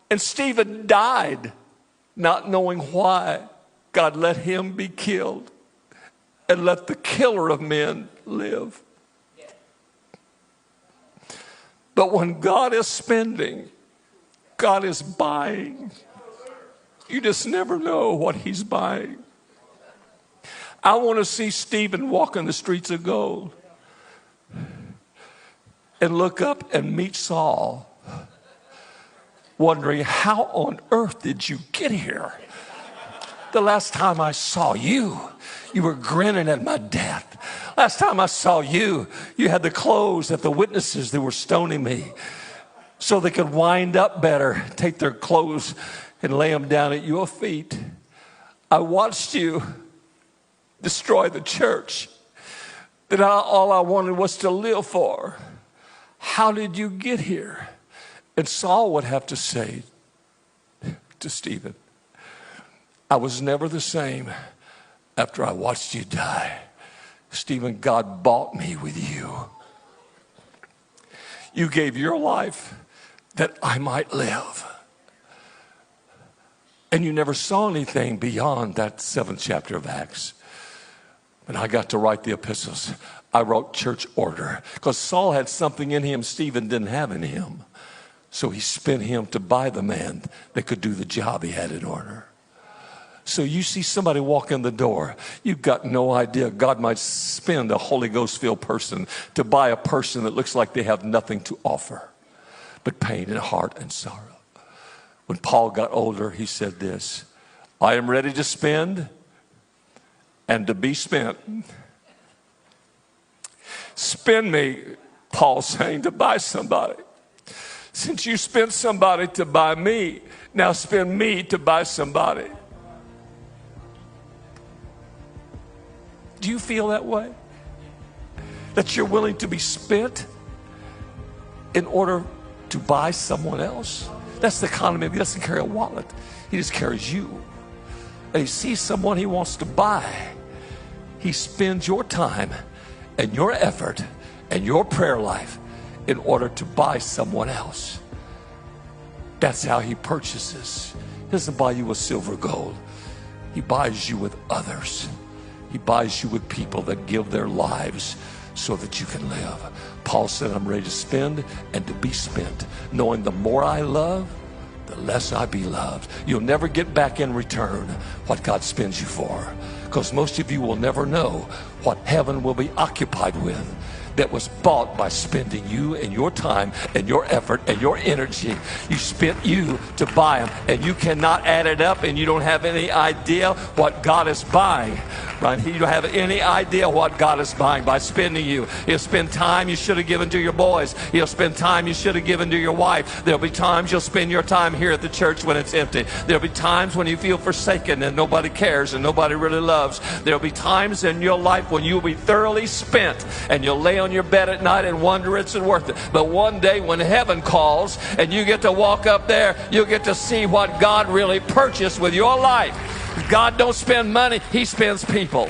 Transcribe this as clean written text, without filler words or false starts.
And Stephen died not knowing why God let him be killed and let the killer of men live. But when God is spending, God is buying. You just never know what he's buying. I want to see Stephen walking the streets of gold and look up and meet Saul, wondering, how on earth did you get here? The last time I saw you, you were grinning at my death. Last time I saw you, you had the clothes that the witnesses that were stoning me so they could wind up better, take their clothes and lay them down at your feet. I watched you destroy the church that all I wanted was to live for. How did you get here? And Saul would have to say to Stephen, I was never the same after I watched you die. Stephen, God bought me with you. You gave your life that I might live. And you never saw anything beyond that 7th chapter of Acts. When I got to write the epistles, I wrote church order because Saul had something in him Stephen didn't have in him. So he spent him to buy the man that could do the job he had in order. So you see somebody walk in the door, you've got no idea. God might spend a Holy Ghost-filled person to buy a person that looks like they have nothing to offer but pain and heart and sorrow. When Paul got older, he said this, I am ready to spend and to be spent. Spend me, Paul's saying, to buy somebody. Since you spent somebody to buy me, now spend me to buy somebody. Do you feel that way? That you're willing to be spent in order to buy someone else? That's the economy. He doesn't carry a wallet. He just carries you. And he sees someone he wants to buy. He spends your time and your effort and your prayer life in order to buy someone else. That's how he purchases. He doesn't buy you with silver or gold. He buys you with others. He buys you with people that give their lives so that you can live. Paul said, I'm ready to spend and to be spent, knowing the more I love, the less I be loved. You'll never get back in return what God spends you for, because most of you will never know what heaven will be occupied with that was bought by spending you and your time and your effort and your energy. You spent you to buy them, and you cannot add it up, and you don't have any idea what God is buying. Right? You don't have any idea what God is buying by spending you. He'll spend time you should have given to your boys. He'll spend time you should have given to your wife. There'll be times you'll spend your time here at the church when it's empty. There'll be times when you feel forsaken and nobody cares and nobody really loves. There'll be times in your life when you'll be thoroughly spent and you'll lay on your bed at night and wonder it's worth it. But one day when heaven calls and you get to walk up there, you'll get to see what God really purchased with your life. God don't spend money, he spends people.